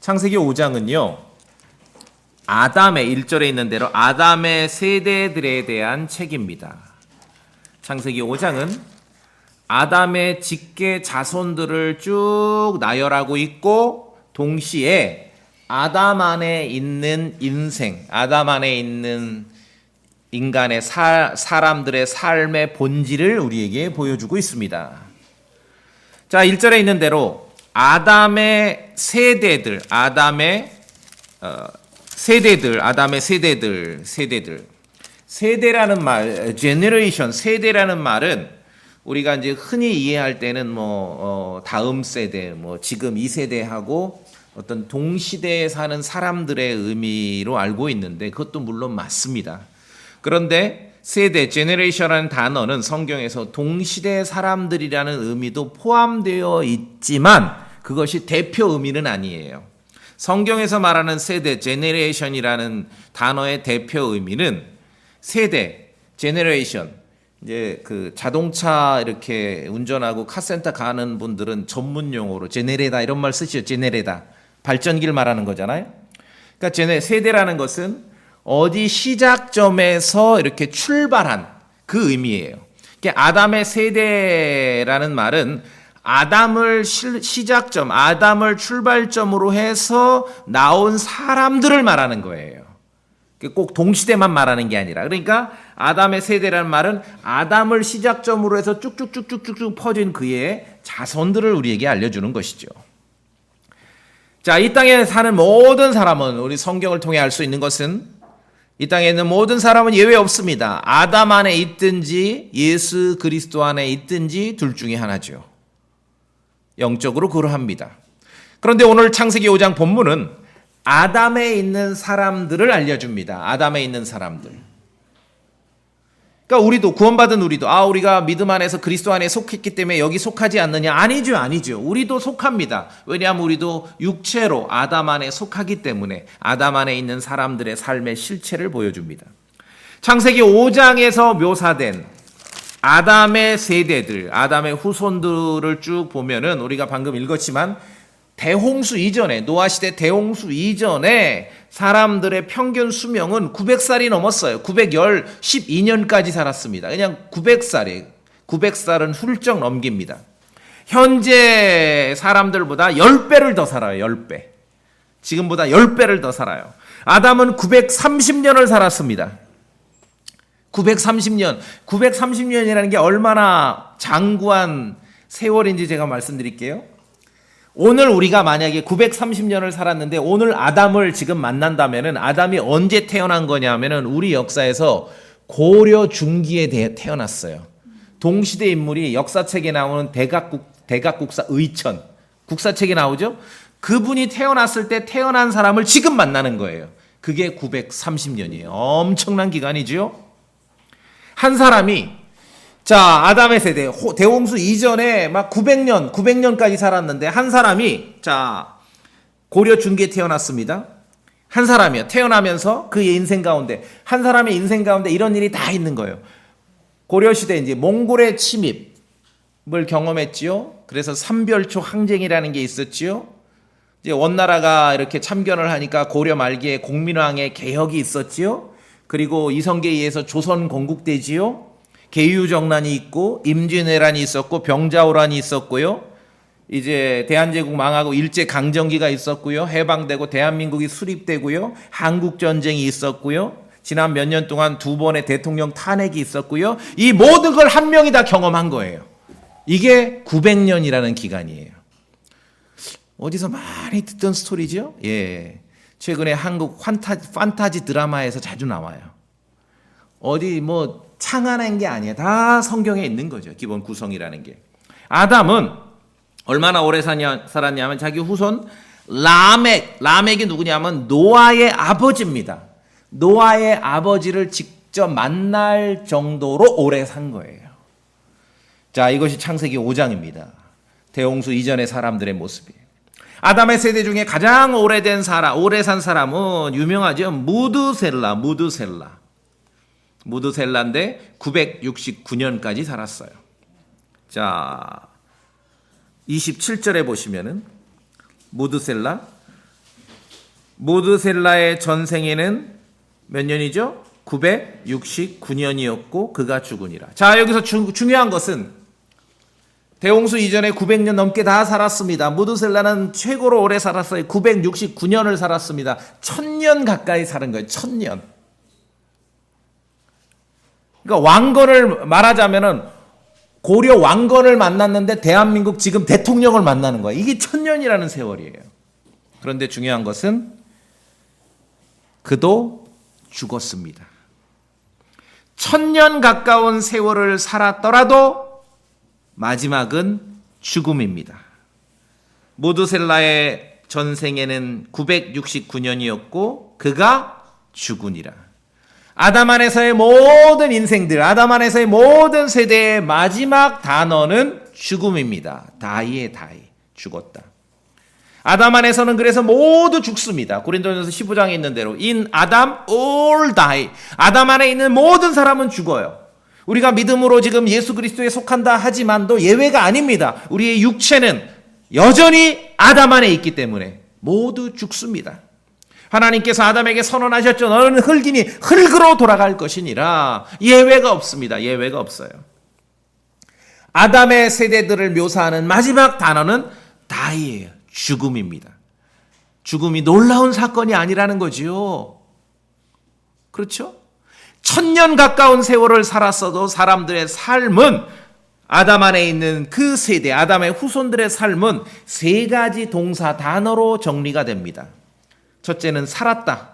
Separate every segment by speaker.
Speaker 1: 창세기 5장은요. 아담의 1절에 있는 대로 아담의 세대들에 대한 책입니다. 창세기 5장은 아담의 직계 자손들을 쭉 나열하고 있고 동시에 아담 안에 있는 인생, 아담 안에 있는 인간의 사람들의 삶의 본질을 우리에게 보여주고 있습니다. 자, 1절에 있는 대로 아담의 세대들, 세대라는 말, generation, 세대라는 말은 우리가 이제 흔히 이해할 때는 다음 세대, 지금 이 세대하고 어떤 동시대에 사는 사람들의 의미로 알고 있는데 그것도 물론 맞습니다. 그런데 세대, generation이라는 단어는 성경에서 동시대 사람들이라는 의미도 포함되어 있지만 그것이 대표 의미는 아니에요. 성경에서 말하는 세대, generation이라는 단어의 대표 의미는 세대, generation, 이제 그 자동차 이렇게 운전하고 카센터 가는 분들은 전문 용어로 제네레다 이런 말 쓰시죠. 제네레다. 발전기를 말하는 거잖아요. 그러니까 세대라는 것은 어디 시작점에서 이렇게 출발한 그 의미예요. 그러니까 아담의 세대라는 말은 아담을 시작점, 아담을 출발점으로 해서 나온 사람들을 말하는 거예요. 꼭 동시대만 말하는 게 아니라. 그러니까 아담의 세대라는 말은 아담을 시작점으로 해서 쭉쭉쭉쭉쭉 퍼진 그의 자손들을 우리에게 알려주는 것이죠. 자, 이 땅에 사는 모든 사람은 우리 성경을 통해 알 수 있는 것은 이 땅에 있는 모든 사람은 예외 없습니다. 아담 안에 있든지 예수 그리스도 안에 있든지 둘 중에 하나죠. 영적으로 그러합니다. 그런데 오늘 창세기 5장 본문은 아담에 있는 사람들을 알려줍니다. 아담에 있는 사람들. 그러니까 우리도 구원받은 우리가 믿음 안에서 그리스도 안에 속했기 때문에 여기 속하지 않느냐? 아니죠. 우리도 속합니다. 왜냐하면 우리도 육체로 아담 안에 속하기 때문에 아담 안에 있는 사람들의 삶의 실체를 보여줍니다. 창세기 5장에서 묘사된 아담의 세대들, 아담의 후손들을 쭉 보면은 우리가 방금 읽었지만 대홍수 이전에, 노아시대 대홍수 이전에 사람들의 평균 수명은 900살이 넘었어요. 912년까지 살았습니다. 그냥 900살은 훌쩍 넘깁니다. 현재 사람들보다 10배를 더 살아요. 10배. 지금보다 10배를 더 살아요. 아담은 930년을 살았습니다. 930년이라는 게 얼마나 장구한 세월인지 제가 말씀드릴게요. 오늘 우리가 만약에 930년을 살았는데 오늘 아담을 지금 만난다면은 아담이 언제 태어난 거냐면은 우리 역사에서 고려 중기에 태어났어요. 동시대 인물이 역사책에 나오는 대각국사 의천 국사책에 나오죠. 그분이 태어났을 때 태어난 사람을 지금 만나는 거예요. 그게 930년이에요. 엄청난 기간이죠. 한 사람이 아담의 세대, 대홍수 이전에 막 900년까지 살았는데 한 사람이 고려 중기에 태어났습니다. 한 사람이요. 태어나면서 그의 인생 가운데 한 사람의 인생 가운데 이런 일이 다 있는 거예요. 고려 시대 이제 몽골의 침입을 경험했지요. 그래서 삼별초 항쟁이라는 게 있었지요. 이제 원나라가 이렇게 참견을 하니까 고려 말기에 공민왕의 개혁이 있었지요. 그리고 이성계에 의해서 조선 건국되지요. 계유정난이 있고 임진왜란이 있었고 병자호란이 있었고요. 이제 대한제국 망하고 일제강점기가 있었고요. 해방되고 대한민국이 수립되고요. 한국전쟁이 있었고요. 지난 몇 년 동안 2번의 대통령 탄핵이 있었고요. 이 모든 걸 한 명이 다 경험한 거예요. 이게 900년이라는 기간이에요. 어디서 많이 듣던 스토리죠? 예. 최근에 한국 판타지 드라마에서 자주 나와요. 어디 창안한 게 아니에요. 다 성경에 있는 거죠. 기본 구성이라는 게. 아담은 얼마나 오래 살았냐면 자기 후손 라멕이 누구냐면 노아의 아버지입니다. 노아의 아버지를 직접 만날 정도로 오래 산 거예요. 자, 이것이 창세기 5장입니다. 대홍수 이전의 사람들의 모습이에요. 아담의 세대 중에 가장 오래 산 사람은 유명하죠. 무드셀라인데 969년까지 살았어요. 자, 27절에 보시면은 무드셀라 무드셀라의 전생에는 몇 년이죠? 969년이었고 그가 죽으니라. 자, 여기서 중요한 것은 대홍수 이전에 900년 넘게 다 살았습니다. 무드셀라는 최고로 오래 살았어요. 969년을 살았습니다. 1000년 가까이 사는 거예요. 1000년. 그러니까 왕건을 말하자면은 고려 왕건을 만났는데 대한민국 지금 대통령을 만나는 거예요. 이게 1000년이라는 세월이에요. 그런데 중요한 것은 그도 죽었습니다. 1000년 가까운 세월을 살았더라도 마지막은 죽음입니다. 무드셀라의 전생에는 969년이었고 그가 죽으니라. 아담 안에서의 모든 인생들, 아담 안에서의 모든 세대의 마지막 단어는 죽음입니다. 다이의 다이, 죽었다. 아담 안에서는 그래서 모두 죽습니다. 고린도전서 15장에 있는 대로 In Adam all die. 아담 안에 있는 모든 사람은 죽어요. 우리가 믿음으로 지금 예수 그리스도에 속한다 하지만도 예외가 아닙니다. 우리의 육체는 여전히 아담 안에 있기 때문에 모두 죽습니다. 하나님께서 아담에게 선언하셨죠. 너는 흙이니 흙으로 돌아갈 것이니라. 예외가 없습니다. 예외가 없어요. 아담의 세대들을 묘사하는 마지막 단어는 die예요. 죽음입니다. 죽음이 놀라운 사건이 아니라는 거지요. 그렇죠? 1000년 가까운 세월을 살았어도 사람들의 삶은 아담 안에 있는 그 세대, 아담의 후손들의 삶은 세 가지 동사 단어로 정리가 됩니다. 첫째는 살았다.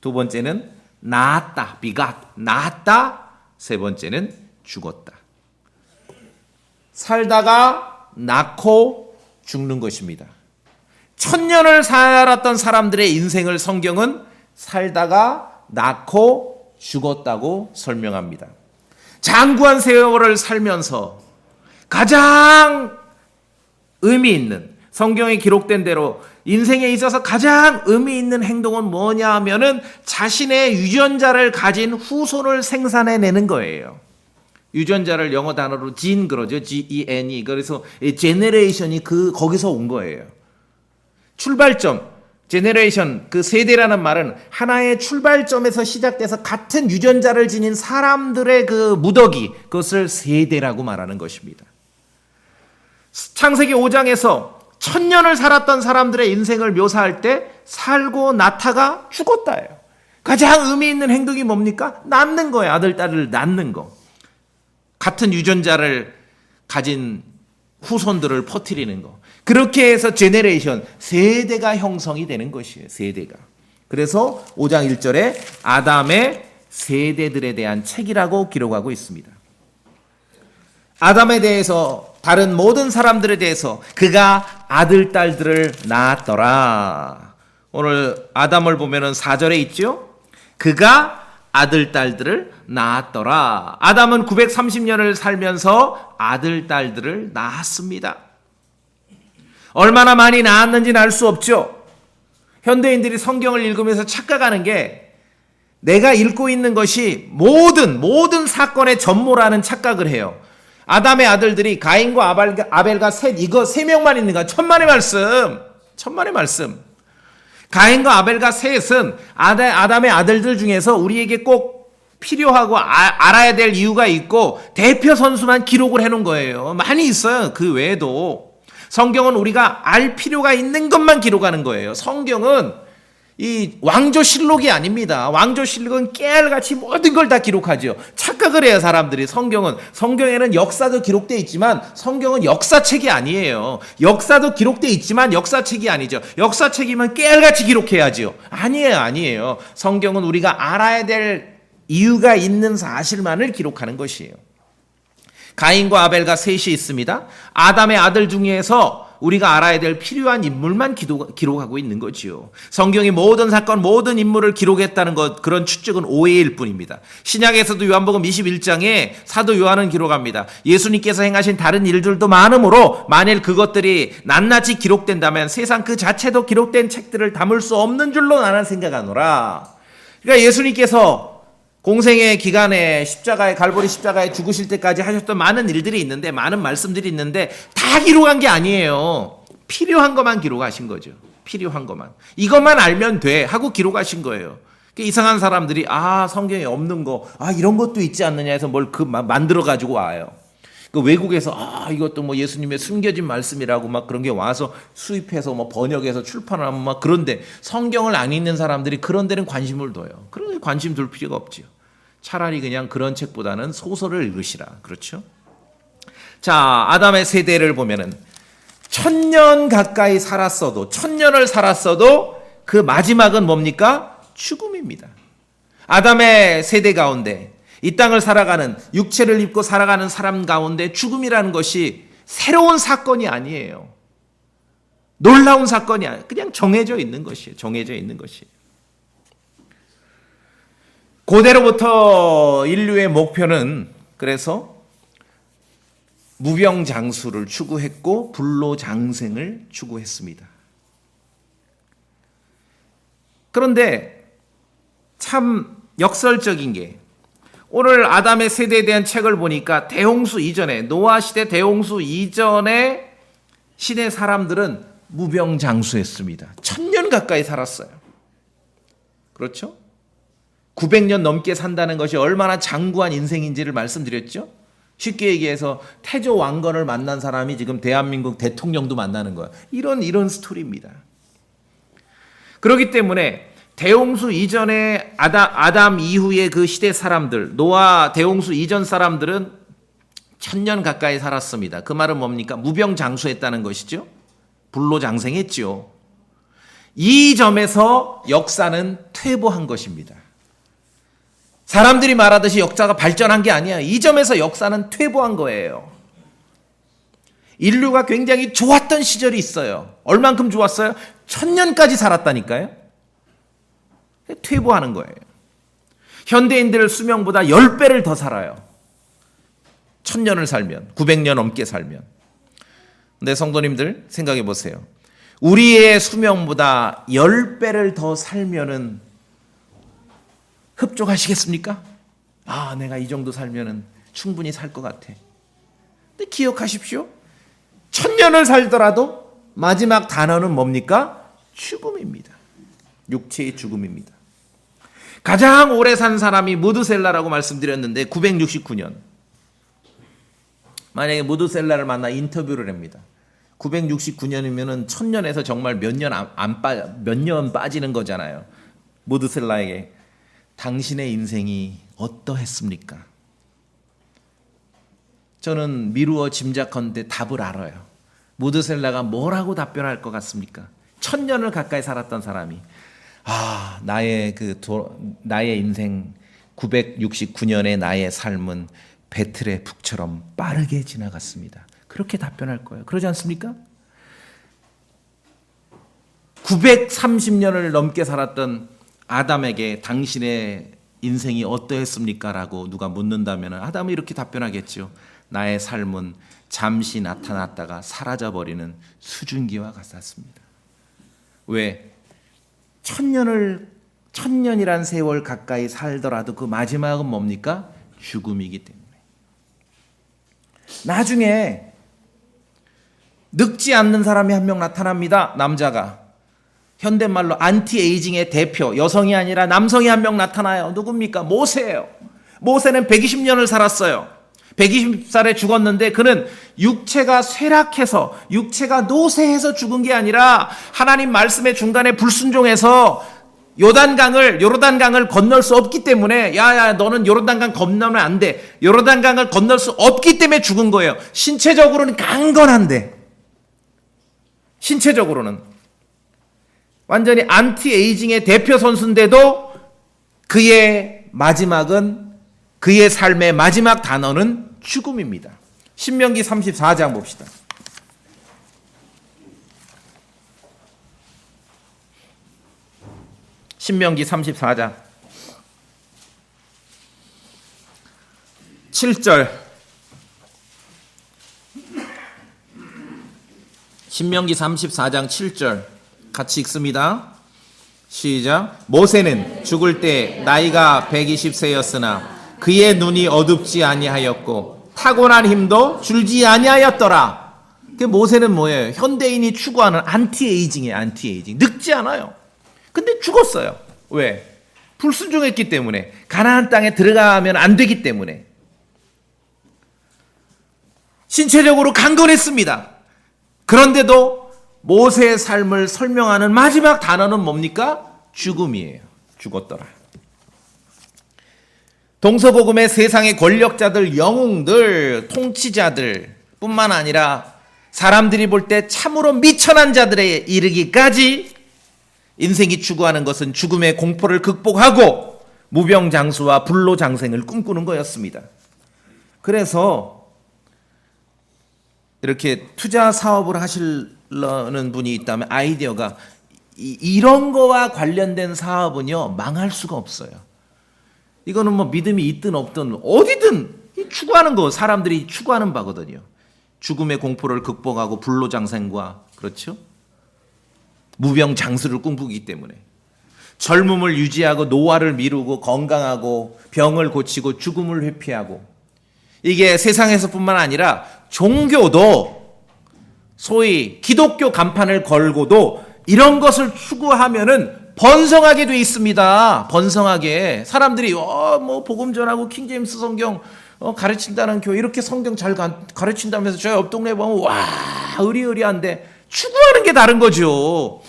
Speaker 1: 두 번째는 낳았다. begot, 낳았다. 세 번째는 죽었다. 살다가 낳고 죽는 것입니다. 1000년을 살았던 사람들의 인생을 성경은 살다가 낳고 죽었다고 설명합니다. 장구한 세월을 살면서 가장 의미 있는, 성경에 기록된 대로 인생에 있어서 가장 의미 있는 행동은 뭐냐 하면은 자신의 유전자를 가진 후손을 생산해내는 거예요. 유전자를 영어 단어로 gene 그러죠. G-E-N-E. 그래서 generation이 거기서 온 거예요. 출발점, generation, 그 세대라는 말은 하나의 출발점에서 시작돼서 같은 유전자를 지닌 사람들의 그 무더기, 그것을 세대라고 말하는 것입니다. 창세기 5장에서 1000년을 살았던 사람들의 인생을 묘사할 때 살고 낳다가 죽었다예요. 가장 의미 있는 행동이 뭡니까? 낳는 거예요. 아들, 딸을 낳는 거. 같은 유전자를 가진 후손들을 퍼뜨리는 거. 그렇게 해서 제네레이션, 세대가 형성이 되는 것이에요. 세대가. 그래서 5장 1절에 아담의 세대들에 대한 책이라고 기록하고 있습니다. 아담에 대해서, 다른 모든 사람들에 대해서 그가 아들, 딸들을 낳았더라. 오늘 아담을 보면은 4절에 있죠? 그가 아들, 딸들을 낳았더라. 아담은 930년을 살면서 아들, 딸들을 낳았습니다. 얼마나 많이 낳았는지는 알 수 없죠. 현대인들이 성경을 읽으면서 착각하는 게 내가 읽고 있는 것이 모든 사건의 전모라는 착각을 해요. 아담의 아들들이 가인과 아벨과 셋, 이거 3명만 있는 거야. 천만의 말씀. 가인과 아벨과 셋은 아담의 아들들 중에서 우리에게 꼭 필요하고 알아야 될 이유가 있고 대표 선수만 기록을 해놓은 거예요. 많이 있어요. 그 외에도. 성경은 우리가 알 필요가 있는 것만 기록하는 거예요. 성경은 이 왕조실록이 아닙니다. 왕조실록은 깨알같이 모든 걸 다 기록하죠. 착각을 해요, 사람들이. 성경에는 역사도 기록되어 있지만 성경은 역사책이 아니에요. 역사도 기록되어 있지만 역사책이 아니죠. 역사책이면 깨알같이 기록해야죠. 아니에요. 성경은 우리가 알아야 될 이유가 있는 사실만을 기록하는 것이에요. 가인과 아벨과 셋이 있습니다. 아담의 아들 중에서 우리가 알아야 될 필요한 인물만 기록하고 있는 거지요. 성경이 모든 사건, 모든 인물을 기록했다는 것, 그런 추측은 오해일 뿐입니다. 신약에서도 요한복음 21장에 사도 요한은 기록합니다. 예수님께서 행하신 다른 일들도 많으므로 만일 그것들이 낱낱이 기록된다면 세상 그 자체도 기록된 책들을 담을 수 없는 줄로 나는 생각하노라. 그러니까 예수님께서 공생의 기간에 갈보리 십자가에 죽으실 때까지 하셨던 많은 일들이 있는데, 많은 말씀들이 있는데 다 기록한 게 아니에요. 필요한 것만 기록하신 거죠. 필요한 것만. 이것만 알면 돼 하고 기록하신 거예요. 이상한 사람들이 성경에 없는 거 이런 것도 있지 않느냐 해서 뭘 만들어 가지고 와요. 그 외국에서 이것도 뭐 예수님의 숨겨진 말씀이라고 막 그런 게 와서 수입해서 뭐 번역해서 출판을 하면 막 그런데 성경을 안 읽는 사람들이 그런 데는 관심을 둬요. 그런 데 관심 둘 필요가 없지요. 차라리 그냥 그런 책보다는 소설을 읽으시라. 그렇죠? 자, 아담의 세대를 보면은 1000년 가까이 살았어도 1000년을 살았어도 그 마지막은 뭡니까? 죽음입니다. 아담의 세대 가운데 이 땅을 살아가는 육체를 입고 살아가는 사람 가운데 죽음이라는 것이 새로운 사건이 아니에요. 놀라운 사건이 아니에요. 그냥 정해져 있는 것이에요. 정해져 있는 것이에요. 고대로부터 인류의 목표는 그래서 무병장수를 추구했고 불로장생을 추구했습니다. 그런데 참 역설적인 게 오늘 아담의 세대에 대한 책을 보니까 대홍수 이전에 노아 시대 대홍수 이전에 시대 사람들은 무병장수했습니다. 1000년 가까이 살았어요. 그렇죠? 900년 넘게 산다는 것이 얼마나 장구한 인생인지를 말씀드렸죠? 쉽게 얘기해서 태조 왕건을 만난 사람이 지금 대한민국 대통령도 만나는 거예요. 이런 스토리입니다. 그렇기 때문에 대홍수 이전에 아담 이후의 그 시대 사람들, 노아 대홍수 이전 사람들은 1000년 가까이 살았습니다. 그 말은 뭡니까? 무병장수했다는 것이죠. 불로장생했죠. 이 점에서 역사는 퇴보한 것입니다. 사람들이 말하듯이 역사가 발전한 게 아니야. 이 점에서 역사는 퇴보한 거예요. 인류가 굉장히 좋았던 시절이 있어요. 얼만큼 좋았어요? 1000년까지 살았다니까요. 퇴보하는 거예요. 현대인들 수명보다 10배를 더 살아요. 1000년을 살면, 900년 넘게 살면. 근데 성도님들 생각해 보세요. 우리의 수명보다 10배를 더 살면은 흡족하시겠습니까? 내가 이 정도 살면은 충분히 살 것 같아. 근데 기억하십시오. 1000년을 살더라도 마지막 단어는 뭡니까? 죽음입니다. 육체의 죽음입니다. 가장 오래 산 사람이 무드셀라라고 말씀드렸는데 969년. 만약에 무드셀라를 만나 인터뷰를 합니다. 969년이면은 1000년에서 정말 몇 년 빠지는 거잖아요. 무드셀라에게 당신의 인생이 어떠했습니까? 저는 미루어 짐작컨대 답을 알아요. 무드셀라가 뭐라고 답변할 것 같습니까? 1000년을 가까이 살았던 사람이 나의 인생 969년의 나의 삶은 배틀의 북처럼 빠르게 지나갔습니다. 그렇게 답변할 거예요. 그러지 않습니까? 930년을 넘게 살았던 아담에게 당신의 인생이 어떠했습니까? 라고 누가 묻는다면 아담은 이렇게 답변하겠죠. 나의 삶은 잠시 나타났다가 사라져버리는 수증기와 같았습니다. 왜? 1000년이란 세월 가까이 살더라도 그 마지막은 뭡니까? 죽음이기 때문에. 나중에 늙지 않는 사람이 한 명 나타납니다. 남자가. 현대말로 안티에이징의 대표, 여성이 아니라 남성이 한 명 나타나요. 누굽니까? 모세예요. 모세는 120년을 살았어요. 120살에 죽었는데 그는 육체가 쇠락해서 육체가 노쇠해서 죽은 게 아니라 하나님 말씀의 중간에 불순종해서 요르단강을 건널 수 없기 때문에 너는 요르단강 건너면 안 돼. 요르단강을 건널 수 없기 때문에 죽은 거예요. 신체적으로는 강건한데 신체적으로는 완전히 안티에이징의 대표 선수인데도 그의 마지막은 그의 삶의 마지막 단어는 죽음입니다. 신명기 34장 봅시다. 신명기 34장 7절. 신명기 34장 7절 같이 읽습니다. 시작. 모세는 죽을 때 나이가 120세였으나 그의 눈이 어둡지 아니하였고 타고난 힘도 줄지 아니하였더라. 그 모세는 뭐예요? 현대인이 추구하는 안티에이징이에요. 안티에이징. 늙지 않아요. 근데 죽었어요. 왜? 불순종했기 때문에. 가나안 땅에 들어가면 안 되기 때문에. 신체적으로 강건했습니다. 그런데도 모세의 삶을 설명하는 마지막 단어는 뭡니까? 죽음이에요. 죽었더라. 동서고금의 세상의 권력자들, 영웅들, 통치자들 뿐만 아니라 사람들이 볼 때 참으로 미천한 자들에 이르기까지 인생이 추구하는 것은 죽음의 공포를 극복하고 무병장수와 불로장생을 꿈꾸는 거였습니다. 그래서 이렇게 투자 사업을 하시려는 분이 있다면 아이디어가 이런 거와 관련된 사업은요 망할 수가 없어요. 이거는 뭐 믿음이 있든 없든 어디든 추구하는 거 사람들이 추구하는 바거든요. 죽음의 공포를 극복하고 불로장생과 그렇죠? 무병장수를 꿈꾸기 때문에 젊음을 유지하고 노화를 미루고 건강하고 병을 고치고 죽음을 회피하고 이게 세상에서뿐만 아니라 종교도 소위 기독교 간판을 걸고도 이런 것을 추구하면은 번성하게 돼 있습니다. 번성하게 사람들이 뭐 복음 전하고 킹제임스 성경 가르친다는 교회 이렇게 성경 잘 가르친다면서 저희 옆 동네 보면 와 의리의리한데 추구하는 게 다른 거죠.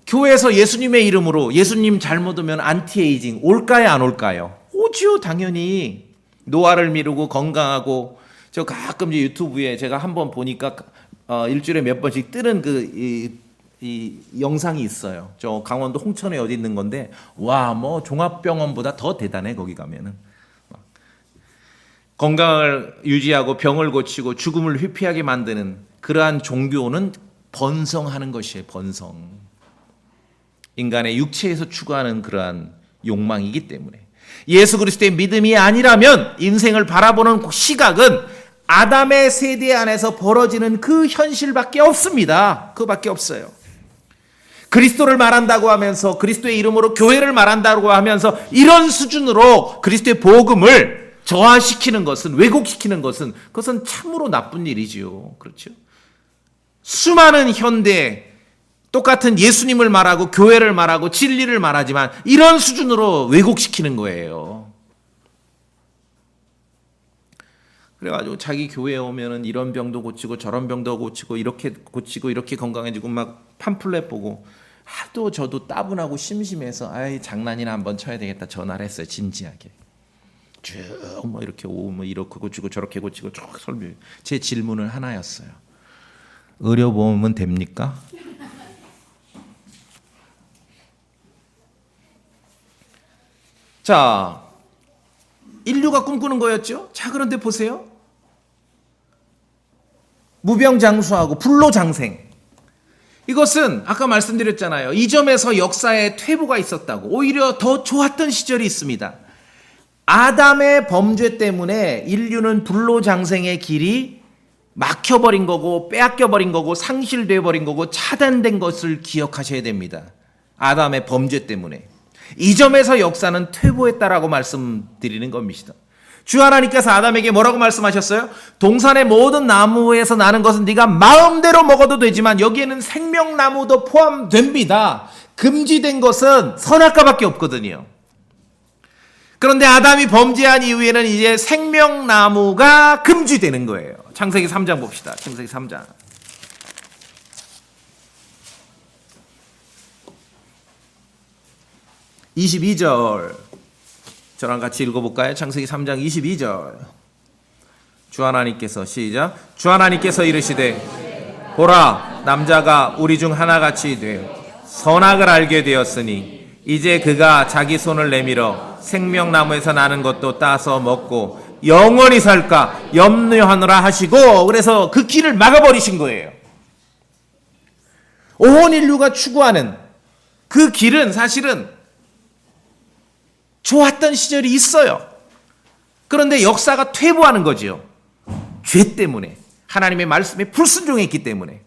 Speaker 1: 교회에서 예수님의 이름으로 예수님 잘못 오면 안티에이징 올까요 안 올까요? 오지요 당연히. 노화를 미루고 건강하고 저 가끔 유튜브에 제가 한번 보니까 일주일에 몇 번씩 뜨는 이 영상이 있어요. 저 강원도 홍천에 어디 있는 건데 와 뭐 종합병원보다 더 대단해 거기 가면은. 건강을 유지하고 병을 고치고 죽음을 회피하게 만드는 그러한 종교는 번성하는 것이에요. 번성. 인간의 육체에서 추구하는 그러한 욕망이기 때문에 예수 그리스도의 믿음이 아니라면 인생을 바라보는 시각은 아담의 세대 안에서 벌어지는 그 현실밖에 없습니다. 그밖에 없어요. 그리스도를 말한다고 하면서 그리스도의 이름으로 교회를 말한다고 하면서 이런 수준으로 그리스도의 복음을 저하시키는 것은 왜곡시키는 것은 그것은 참으로 나쁜 일이지요. 그렇죠? 수많은 현대 똑같은 예수님을 말하고 교회를 말하고 진리를 말하지만 이런 수준으로 왜곡시키는 거예요. 그래가지고 자기 교회에 오면은 이런 병도 고치고 저런 병도 고치고 이렇게 건강해지고 막 팜플렛 보고 하도 저도 따분하고 심심해서 아이 장난이나 한번 쳐야 되겠다 전화를 했어요. 진지하게. 쭉 뭐 이렇게 뭐 이렇게 고치고 저렇게 고치고 쭉 설명. 제 질문은 하나였어요. 의료보험은 됩니까? 자, 인류가 꿈꾸는 거였죠. 자, 그런데 보세요. 무병장수하고 불로장생. 이것은 아까 말씀드렸잖아요. 이 점에서 역사에 퇴보가 있었다고. 오히려 더 좋았던 시절이 있습니다. 아담의 범죄 때문에 인류는 불로장생의 길이 막혀버린 거고 빼앗겨버린 거고 상실돼 버린 거고 차단된 것을 기억하셔야 됩니다. 아담의 범죄 때문에. 이 점에서 역사는 퇴보했다라고 말씀드리는 겁니다. 주 하나님께서 아담에게 뭐라고 말씀하셨어요? 동산의 모든 나무에서 나는 것은 네가 마음대로 먹어도 되지만 여기에는 생명나무도 포함됩니다. 금지된 것은 선악과밖에 없거든요. 그런데 아담이 범죄한 이후에는 이제 생명나무가 금지되는 거예요. 창세기 3장 봅시다. 창세기 3장. 22절 저랑 같이 읽어볼까요? 창세기 3장 22절 주 하나님께서 시작 주 하나님께서 이르시되 보라 남자가 우리 중 하나같이 되어 선악을 알게 되었으니 이제 그가 자기 손을 내밀어 생명나무에서 나는 것도 따서 먹고 영원히 살까 염려하노라 하시고 그래서 그 길을 막아버리신 거예요. 온 인류가 추구하는 그 길은 사실은 좋았던 시절이 있어요. 그런데 역사가 퇴보하는 거지요. 죄 때문에 하나님의 말씀에 불순종했기 때문에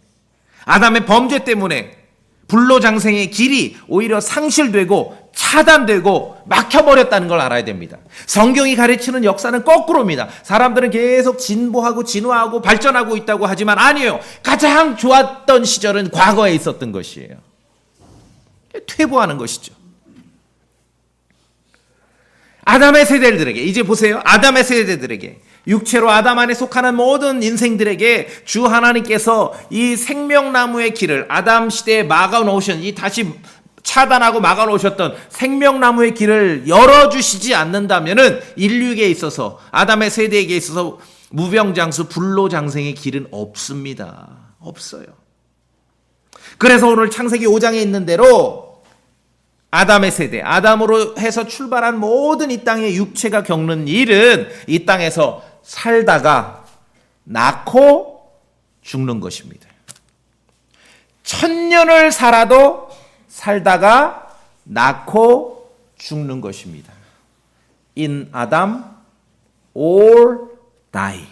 Speaker 1: 아담의 범죄 때문에 불로장생의 길이 오히려 상실되고 차단되고 막혀버렸다는 걸 알아야 됩니다. 성경이 가르치는 역사는 거꾸로입니다. 사람들은 계속 진보하고 진화하고 발전하고 있다고 하지만 아니에요. 가장 좋았던 시절은 과거에 있었던 것이에요. 퇴보하는 것이죠. 아담의 세대들에게, 이제 보세요. 아담의 세대들에게, 육체로 아담 안에 속하는 모든 인생들에게 주 하나님께서 이 생명나무의 길을 아담 시대에 막아놓으신, 이 다시 차단하고 막아놓으셨던 생명나무의 길을 열어주시지 않는다면은 인류에게 있어서, 아담의 세대에게 있어서 무병장수 불로장생의 길은 없습니다. 없어요. 그래서 오늘 창세기 5장에 있는 대로 아담의 세대, 아담으로 해서 출발한 모든 이 땅의 육체가 겪는 일은 이 땅에서 살다가 낳고 죽는 것입니다. 1000년을 살아도 살다가 낳고 죽는 것입니다. In Adam, all die.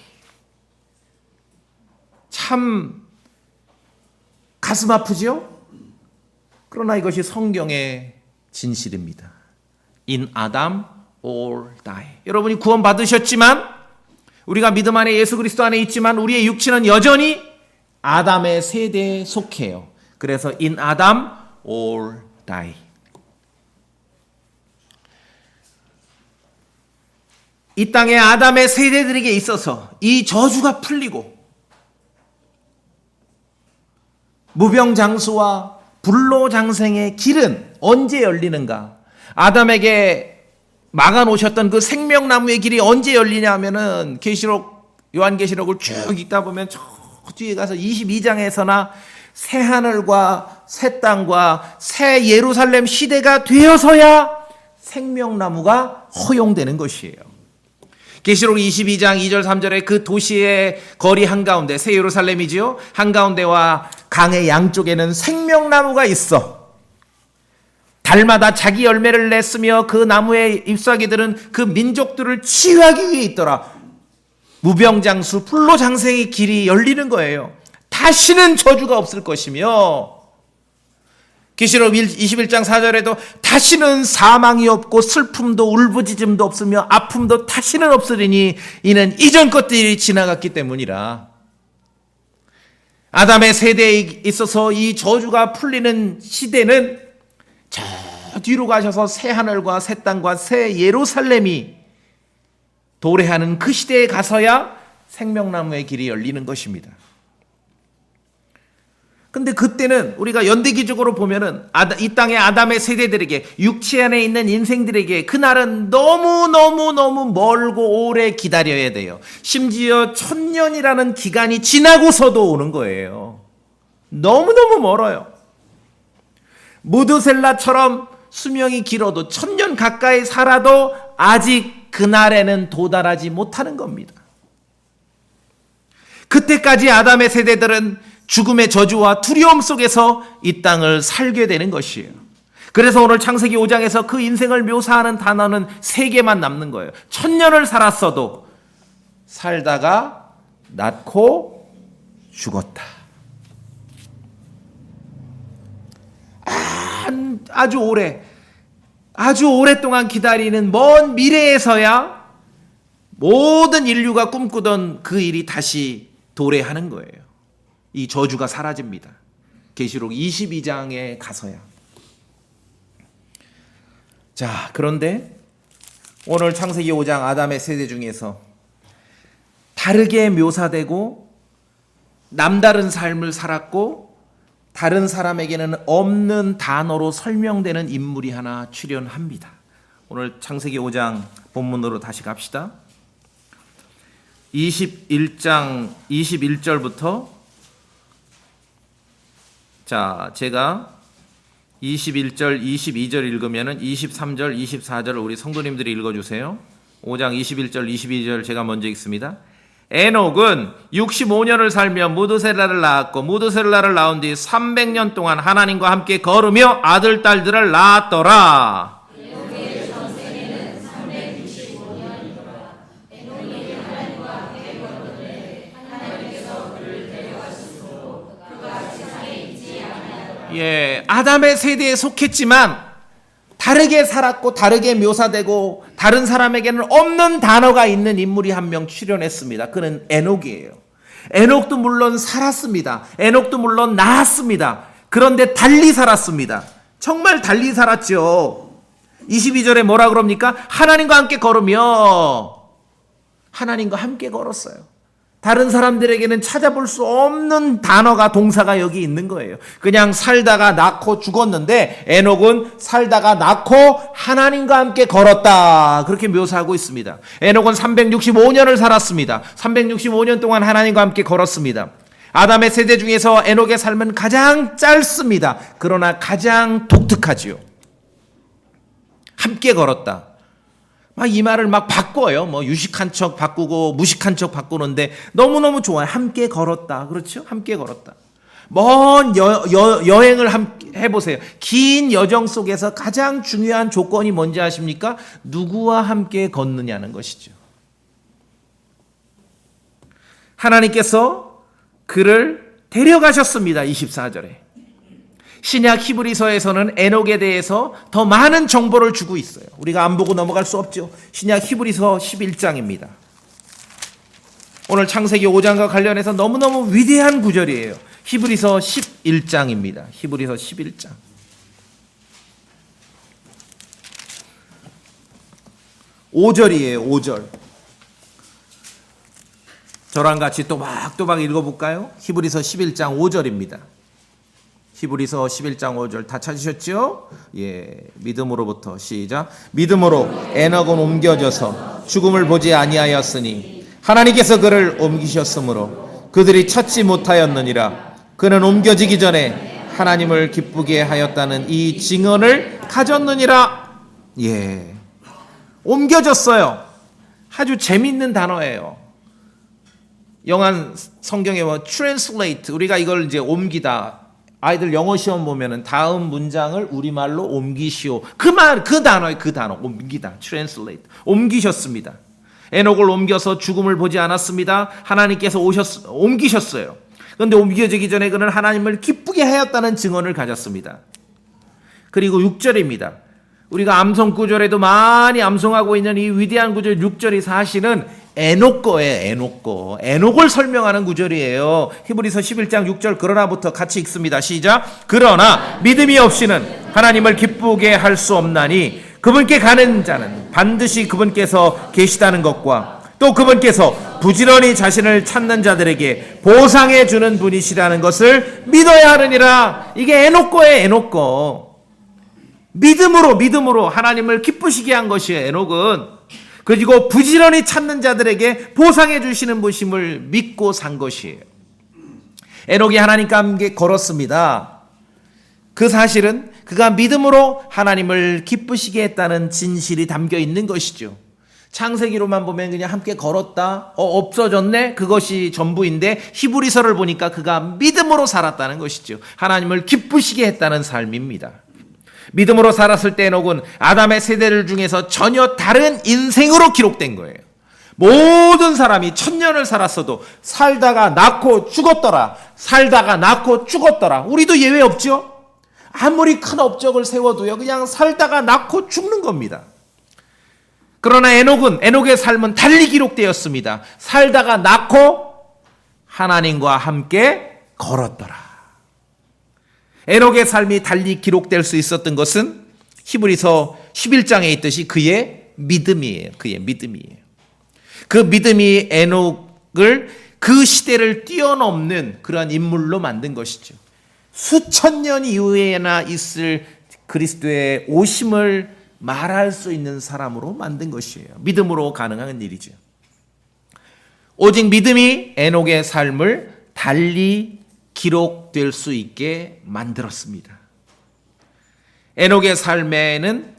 Speaker 1: 참 가슴 아프죠? 그러나 이것이 성경의 진실입니다. In Adam, all die. 여러분이 구원 받으셨지만, 우리가 믿음 안에 예수 그리스도 안에 있지만 우리의 육체는 여전히 아담의 세대에 속해요. 그래서 in Adam, all die. 이 땅의 아담의 세대들에게 있어서 이 저주가 풀리고 무병장수와 불로장생의 길은 언제 열리는가? 아담에게 막아놓으셨던 그 생명나무의 길이 언제 열리냐 하면은 요한계시록을 쭉 읽다 보면 저 뒤에 가서 22장에서나 새 하늘과 새 땅과 새 예루살렘 시대가 되어서야 생명나무가 허용되는 것이에요. 계시록 22장 2절 3절에 그 도시의 거리 한가운데, 새 예루살렘이지요, 한가운데와 강의 양쪽에는 생명나무가 있어. 달마다 자기 열매를 냈으며 그 나무의 잎사귀들은 그 민족들을 치유하기 위해 있더라. 무병장수 불로장생의 길이 열리는 거예요. 다시는 저주가 없을 것이며, 계시록 21장 4절에도 다시는 사망이 없고 슬픔도 울부짖음도 없으며 아픔도 다시는 없으리니 이는 이전 것들이 지나갔기 때문이라. 아담의 세대에 있어서 이 저주가 풀리는 시대는 저 뒤로 가셔서 새 하늘과 새 땅과 새 예루살렘이 도래하는 그 시대에 가서야 생명나무의 길이 열리는 것입니다. 근데 그때는 우리가 연대기적으로 보면은 이 땅의 아담의 세대들에게, 육체 안에 있는 인생들에게 그날은 너무 멀고 오래 기다려야 돼요. 심지어 1000년이라는 기간이 지나고서도 오는 거예요. 너무너무 멀어요. 무드셀라처럼 수명이 길어도 1000년 가까이 살아도 아직 그날에는 도달하지 못하는 겁니다. 그때까지 아담의 세대들은 죽음의 저주와 두려움 속에서 이 땅을 살게 되는 것이에요. 그래서 오늘 창세기 5장에서 그 인생을 묘사하는 단어는 3개만 남는 거예요. 1000년을 살았어도 살다가 낳고 죽었다. 아주 오랫동안 기다리는 먼 미래에서야 모든 인류가 꿈꾸던 그 일이 다시 도래하는 거예요. 이 저주가 사라집니다. 계시록 22장에 가서야. 자, 그런데 오늘 창세기 5장 아담의 세대 중에서 다르게 묘사되고 남다른 삶을 살았고 다른 사람에게는 없는 단어로 설명되는 인물이 하나 출연합니다. 오늘 창세기 5장 본문으로 다시 갑시다. 21장 21절부터, 자, 제가 21절, 22절 읽으면은 23절, 24절을 우리 성도님들이 읽어주세요. 5장 21절, 22절 제가 먼저 읽습니다. 에녹은 65년을 살며 무드셀라를 낳았고 무드셀라를 낳은 뒤 300년 동안 하나님과 함께 걸으며 아들, 딸들을 낳았더라. 예, 아담의 세대에 속했지만 다르게 살았고 다르게 묘사되고 다른 사람에게는 없는 단어가 있는 인물이 한 명 출연했습니다. 그는 에녹이에요. 에녹도 물론 살았습니다. 에녹도 물론 낳았습니다. 그런데 달리 살았습니다. 정말 달리 살았죠. 22절에 뭐라 그럽니까? 하나님과 함께 걸으며 하나님과 함께 걸었어요. 다른 사람들에게는 찾아볼 수 없는 단어가 동사가 여기 있는 거예요. 그냥 살다가 낳고 죽었는데 에녹은 살다가 낳고 하나님과 함께 걸었다. 그렇게 묘사하고 있습니다. 에녹은 365년을 살았습니다. 365년 동안 하나님과 함께 걸었습니다. 아담의 세대 중에서 에녹의 삶은 가장 짧습니다. 그러나 가장 독특하지요. 함께 걸었다. 이 말을 막 바꿔요. 유식한 척 바꾸고 무식한 척 바꾸는데 너무너무 좋아요. 함께 걸었다. 그렇죠? 함께 걸었다. 먼 여행을 함께 해보세요. 긴 여정 속에서 가장 중요한 조건이 뭔지 아십니까? 누구와 함께 걷느냐는 것이죠. 하나님께서 그를 데려가셨습니다. 24절에. 신약 히브리서에서는 에녹에 대해서 더 많은 정보를 주고 있어요. 우리가 안 보고 넘어갈 수 없죠. 신약 히브리서 11장입니다. 오늘 창세기 5장과 관련해서 너무너무 위대한 구절이에요. 히브리서 11장입니다. 히브리서 11장. 5절이에요. 5절. 저랑 같이 또박또박 읽어볼까요? 히브리서 11장 5절입니다. 히브리서 11장 5절 다 찾으셨죠? 믿음으로부터 시작. 믿음으로 에녹은 옮겨져서 죽음을 보지 아니하였으니 하나님께서 그를 옮기셨으므로 그들이 찾지 못하였느니라. 그는 옮겨지기 전에 하나님을 기쁘게 하였다는 이 증언을 가졌느니라. 옮겨졌어요. 아주 재밌는 단어예요. 영한 성경에 translate, 우리가 이걸 이제 옮기다. 아이들 영어 시험 보면은 다음 문장을 우리말로 옮기시오. 그 단어예요. 그 단어. 옮기다. translate. 옮기셨습니다. 에녹을 옮겨서 죽음을 보지 않았습니다. 하나님께서 옮기셨어요. 그런데 옮겨지기 전에 그는 하나님을 기쁘게 하였다는 증언을 가졌습니다. 그리고 6절입니다. 우리가 암송 구절에도 많이 암송하고 있는 이 위대한 구절 6절이 사실은 에녹 거예요. 에녹 거. 에녹을 설명하는 구절이에요. 히브리서 11장 6절 그러나부터 같이 읽습니다. 시작. 그러나 믿음이 없이는 하나님을 기쁘게 할 수 없나니 그분께 가는 자는 반드시 그분께서 계시다는 것과 또 그분께서 부지런히 자신을 찾는 자들에게 보상해 주는 분이시라는 것을 믿어야 하느니라. 이게 에녹 거예요. 에녹 거. 믿음으로 하나님을 기쁘시게 한 것이에요. 에녹은. 그리고 부지런히 찾는 자들에게 보상해 주시는 분임을 믿고 산 것이에요. 에녹이 하나님과 함께 걸었습니다. 그 사실은 그가 믿음으로 하나님을 기쁘시게 했다는 진실이 담겨 있는 것이죠. 창세기로만 보면 그냥 함께 걸었다. 없어졌네. 그것이 전부인데 히브리서를 보니까 그가 믿음으로 살았다는 것이죠. 하나님을 기쁘시게 했다는 삶입니다. 믿음으로 살았을 때 에녹은 아담의 세대들 중에서 전혀 다른 인생으로 기록된 거예요. 모든 사람이 1000년을 살았어도 살다가 낳고 죽었더라. 살다가 낳고 죽었더라. 우리도 예외 없죠? 아무리 큰 업적을 세워도요. 그냥 살다가 낳고 죽는 겁니다. 그러나 에녹의 삶은 달리 기록되었습니다. 살다가 낳고 하나님과 함께 걸었더라. 에녹의 삶이 달리 기록될 수 있었던 것은 히브리서 11장에 있듯이 그의 믿음이에요. 그의 믿음이에요. 그 믿음이 에녹을 그 시대를 뛰어넘는 그러한 인물로 만든 것이죠. 수천 년 이후에나 있을 그리스도의 오심을 말할 수 있는 사람으로 만든 것이에요. 믿음으로 가능한 일이죠. 오직 믿음이 에녹의 삶을 달리 기록될 수 있게 만들었습니다. 에녹의 삶에는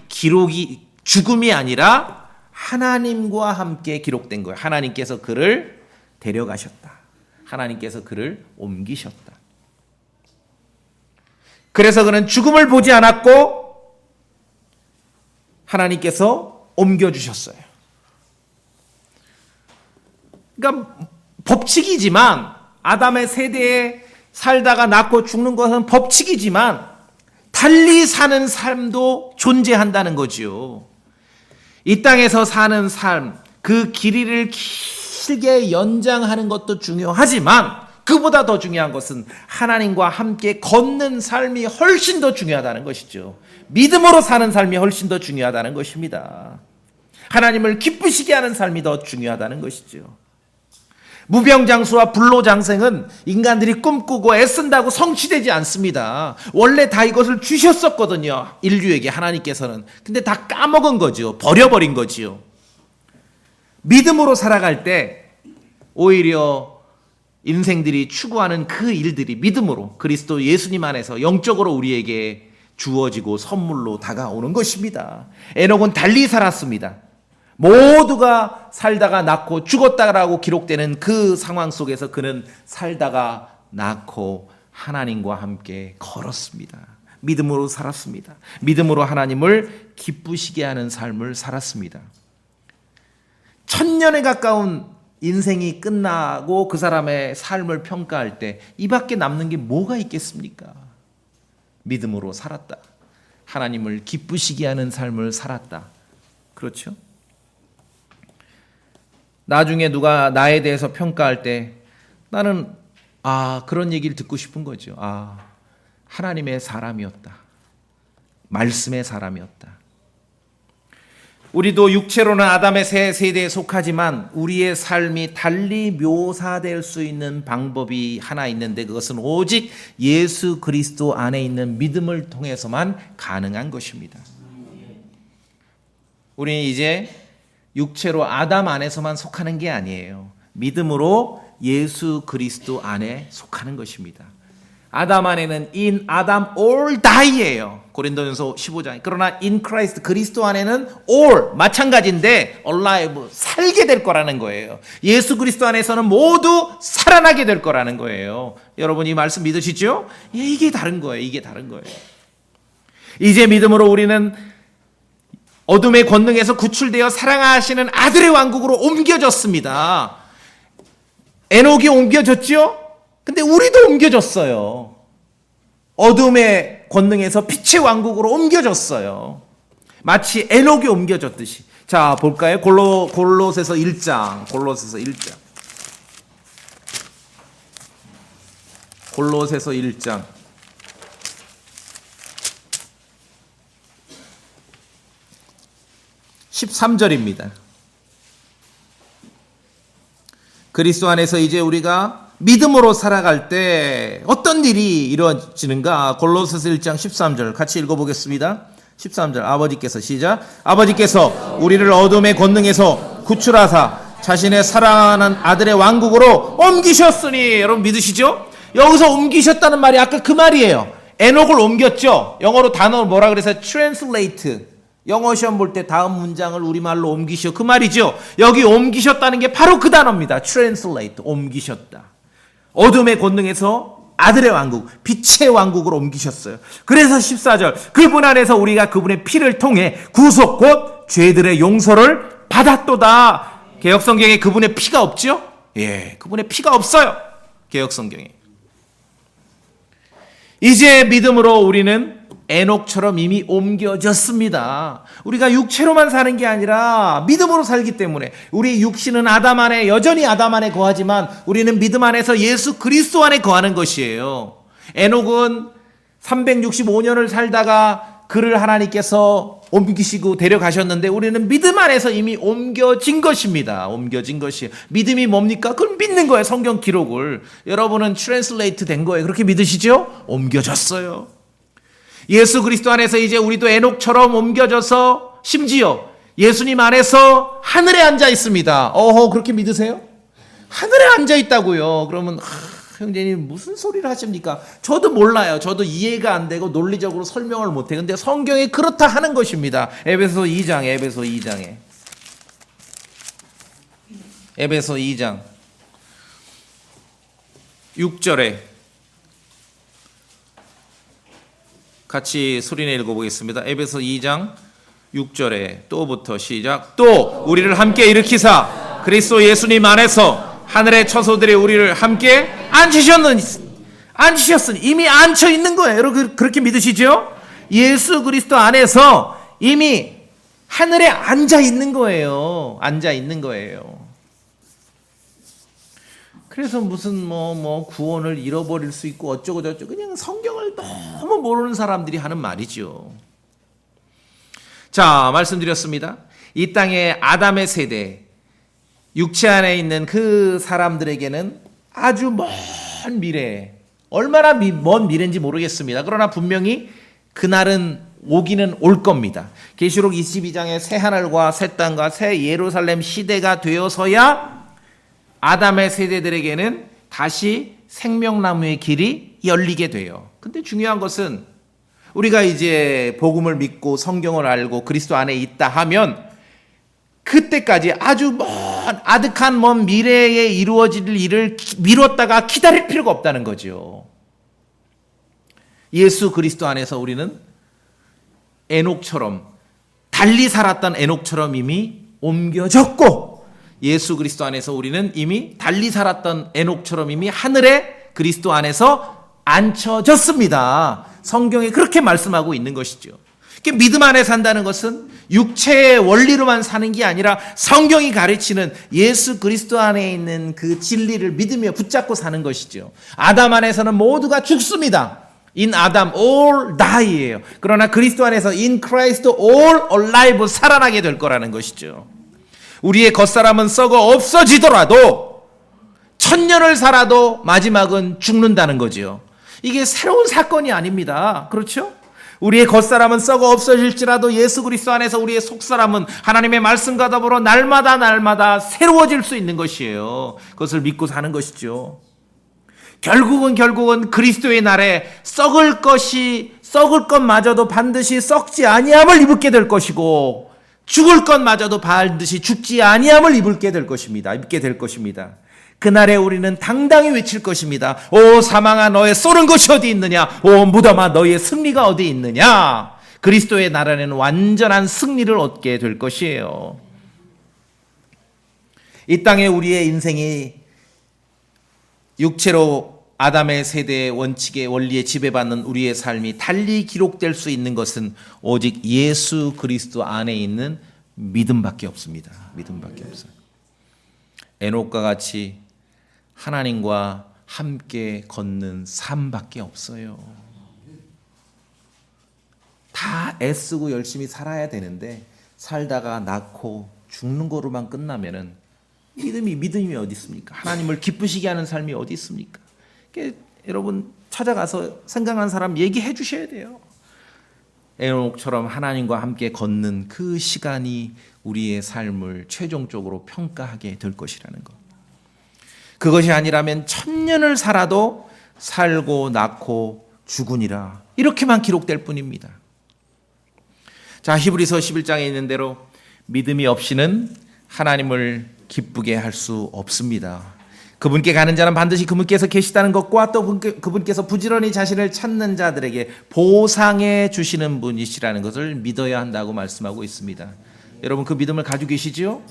Speaker 1: 기록이 죽음이 아니라 하나님과 함께 기록된 거예요. 하나님께서 그를 데려가셨다. 하나님께서 그를 옮기셨다. 그래서 그는 죽음을 보지 않았고 하나님께서 옮겨주셨어요. 그러니까 법칙이지만 아담의 세대에 살다가 낳고 죽는 것은 법칙이지만 달리 사는 삶도 존재한다는 거지요. 이 땅에서 사는 삶, 그 길이를 길게 연장하는 것도 중요하지만 그보다 더 중요한 것은 하나님과 함께 걷는 삶이 훨씬 더 중요하다는 것이죠. 믿음으로 사는 삶이 훨씬 더 중요하다는 것입니다. 하나님을 기쁘시게 하는 삶이 더 중요하다는 것이죠. 무병장수와 불로장생은 인간들이 꿈꾸고 애쓴다고 성취되지 않습니다. 원래 다 이것을 주셨었거든요. 인류에게 하나님께서는. 근데 다 까먹은 거죠. 버려버린 거지요. 믿음으로 살아갈 때 오히려 인생들이 추구하는 그 일들이 믿음으로 그리스도 예수님 안에서 영적으로 우리에게 주어지고 선물로 다가오는 것입니다. 에녹은 달리 살았습니다. 모두가 살다가 낳고 죽었다라고 기록되는 그 상황 속에서 그는 살다가 낳고 하나님과 함께 걸었습니다. 믿음으로 살았습니다. 믿음으로 하나님을 기쁘시게 하는 삶을 살았습니다. 1000년에 가까운 인생이 끝나고 그 사람의 삶을 평가할 때 이 밖에 남는 게 뭐가 있겠습니까? 믿음으로 살았다. 하나님을 기쁘시게 하는 삶을 살았다. 그렇죠? 나중에 누가 나에 대해서 평가할 때 나는 그런 얘기를 듣고 싶은 거죠. 하나님의 사람이었다. 말씀의 사람이었다. 우리도 육체로는 아담의 새 세대에 속하지만 우리의 삶이 달리 묘사될 수 있는 방법이 하나 있는데 그것은 오직 예수 그리스도 안에 있는 믿음을 통해서만 가능한 것입니다. 우리는 이제 육체로 아담 안에서만 속하는 게 아니에요. 믿음으로 예수 그리스도 안에 속하는 것입니다. 아담 안에는 in Adam all die예요. 고린도전서 15장. 그러나 in Christ 그리스도 안에는 all 마찬가지인데 alive 살게 될 거라는 거예요. 예수 그리스도 안에서는 모두 살아나게 될 거라는 거예요. 여러분 이 말씀 믿으시죠? 이게 다른 거예요. 이게 다른 거예요. 이제 믿음으로 우리는 어둠의 권능에서 구출되어 사랑하시는 아들의 왕국으로 옮겨졌습니다. 에녹이 옮겨졌죠? 근데 우리도 옮겨졌어요. 어둠의 권능에서 빛의 왕국으로 옮겨졌어요. 마치 에녹이 옮겨졌듯이. 자, 볼까요? 골로새서 1장. 골로새서 1장. 골로새서 1장. 13절입니다. 그리스도 안에서 이제 우리가 믿음으로 살아갈 때 어떤 일이 이루어지는가? 골로새서 1장 13절 같이 읽어보겠습니다. 13절 아버지께서 시작. 아버지께서 우리를 어둠의 권능에서 구출하사 자신의 사랑하는 아들의 왕국으로 옮기셨으니. 여러분 믿으시죠? 여기서 옮기셨다는 말이 아까 그 말이에요. 에녹을 옮겼죠. 영어로 단어 뭐라 그래서 translate. 영어 시험 볼 때 다음 문장을 우리말로 옮기셔 그 말이죠. 여기 옮기셨다는 게 바로 그 단어입니다. translate 옮기셨다. 어둠의 권능에서 아들의 왕국, 빛의 왕국으로 옮기셨어요. 그래서 14절 그분 안에서 우리가 그분의 피를 통해 구속 곧 죄들의 용서를 받았도다. 개역성경에 그분의 피가 없죠? 예, 그분의 피가 없어요. 개역성경에. 이제 믿음으로 우리는 에녹처럼 이미 옮겨졌습니다. 우리가 육체로만 사는 게 아니라 믿음으로 살기 때문에 우리 육신은 아담 안에 여전히 아담 안에 거하지만 우리는 믿음 안에서 예수 그리스도 안에 거하는 것이에요. 에녹은 365년을 살다가 그를 하나님께서 옮기시고 데려가셨는데 우리는 믿음 안에서 이미 옮겨진 것입니다. 옮겨진 것이에요. 믿음이 뭡니까? 그건 믿는 거예요. 성경 기록을. 여러분은 트랜슬레이트 된 거예요. 그렇게 믿으시죠? 옮겨졌어요. 예수 그리스도 안에서 이제 우리도 에녹처럼 옮겨져서 심지어 예수님 안에서 하늘에 앉아 있습니다. 그렇게 믿으세요? 하늘에 앉아 있다고요. 그러면 형제님 무슨 소리를 하십니까? 저도 몰라요. 저도 이해가 안 되고 논리적으로 설명을 못해요. 근데 성경에 그렇다 하는 것입니다. 에베소 2장 에베소 2장 6절에 같이 소리내 읽어보겠습니다. 에베소 2장 6절에 또부터 시작. 또 우리를 함께 일으키사 그리스도 예수님 안에서 하늘의 처소들이 우리를 함께 앉히셨으니 이미 앉혀 있는 거예요. 여러분 그렇게 믿으시죠? 예수 그리스도 안에서 이미 하늘에 앉아 있는 거예요. 앉아 있는 거예요. 그래서 무슨 구원을 잃어버릴 수 있고 어쩌고 저쩌고 그냥 성경을 너무 모르는 사람들이 하는 말이죠. 자, 말씀드렸습니다. 이 땅의 아담의 세대, 육체 안에 있는 그 사람들에게는 아주 먼 미래, 얼마나 먼 미래인지 모르겠습니다. 그러나 분명히 그날은 오기는 올 겁니다. 계시록 22장의 새 하늘과 새 땅과 새 예루살렘 시대가 되어서야 아담의 세대들에게는 다시 생명나무의 길이 열리게 돼요. 근데 중요한 것은 우리가 이제 복음을 믿고 성경을 알고 그리스도 안에 있다 하면 그때까지 아주 아득한 먼 미래에 이루어질 일을 미뤘다가 기다릴 필요가 없다는 거죠. 예수 그리스도 안에서 우리는 에녹처럼, 달리 살았던 에녹처럼 이미 옮겨졌고, 예수 그리스도 안에서 우리는 이미 달리 살았던 에녹처럼 이미 하늘에 그리스도 안에서 앉혀졌습니다. 성경에 그렇게 말씀하고 있는 것이죠. 믿음 안에 산다는 것은 육체의 원리로만 사는 게 아니라 성경이 가르치는 예수 그리스도 안에 있는 그 진리를 믿으며 붙잡고 사는 것이죠. 아담 안에서는 모두가 죽습니다. In Adam all die예요. 그러나 그리스도 안에서 in Christ all alive, 살아나게 될 거라는 것이죠. 우리의 겉사람은 썩어 없어지더라도 1000년을 살아도 마지막은 죽는다는 거지요. 이게 새로운 사건이 아닙니다. 그렇죠? 우리의 겉사람은 썩어 없어질지라도 예수 그리스도 안에서 우리의 속사람은 하나님의 말씀과 더불어 날마다 새로워질 수 있는 것이에요. 그것을 믿고 사는 것이죠. 결국은 그리스도의 날에 썩을 것마저도 반드시 썩지 아니함을 입게 될 것이고, 죽을 것마저도 반드시 죽지 아니함을 입게 될 것입니다. 그날에 우리는 당당히 외칠 것입니다. 오 사망아, 너의 쏘는 것이 어디 있느냐? 오 무덤아, 너의 승리가 어디 있느냐? 그리스도의 나라는 완전한 승리를 얻게 될 것이에요. 이 땅에 우리의 인생이 육체로 아담의 세대의 원칙의 원리에 지배받는 우리의 삶이 달리 기록될 수 있는 것은 오직 예수 그리스도 안에 있는 믿음밖에 없습니다. 믿음밖에 없어요. 에녹과 같이 하나님과 함께 걷는 삶밖에 없어요. 다 애쓰고 열심히 살아야 되는데 살다가 낳고 죽는 거로만 끝나면은 믿음이 어디 있습니까? 하나님을 기쁘시게 하는 삶이 어디 있습니까? 여러분 찾아가서 생각난 사람 얘기해 주셔야 돼요. 에녹처럼 하나님과 함께 걷는 그 시간이 우리의 삶을 최종적으로 평가하게 될 것이라는 것. 그것이 아니라면 1000년을 살아도 살고 낳고 죽으니라, 이렇게만 기록될 뿐입니다. 자, 히브리서 11장에 있는 대로 믿음이 없이는 하나님을 기쁘게 할 수 없습니다. 그분께 가는 자는 반드시 그분께서 계시다는 것과 또 그분께서 부지런히 자신을 찾는 자들에게 보상해 주시는 분이시라는 것을 믿어야 한다고 말씀하고 있습니다. 여러분 그 믿음을 가지고 계시지요?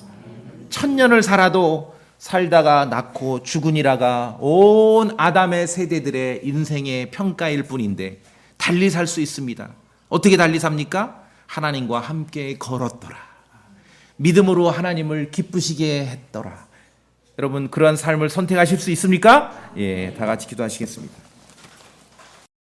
Speaker 1: 1000년을 살아도 살다가 낳고 죽으니라가 온 아담의 세대들의 인생의 평가일 뿐인데 달리 살 수 있습니다. 어떻게 달리 삽니까? 하나님과 함께 걸었더라. 믿음으로 하나님을 기쁘시게 했더라. 여러분 그러한 삶을 선택하실 수 있습니까? 예, 다 같이 기도하시겠습니다.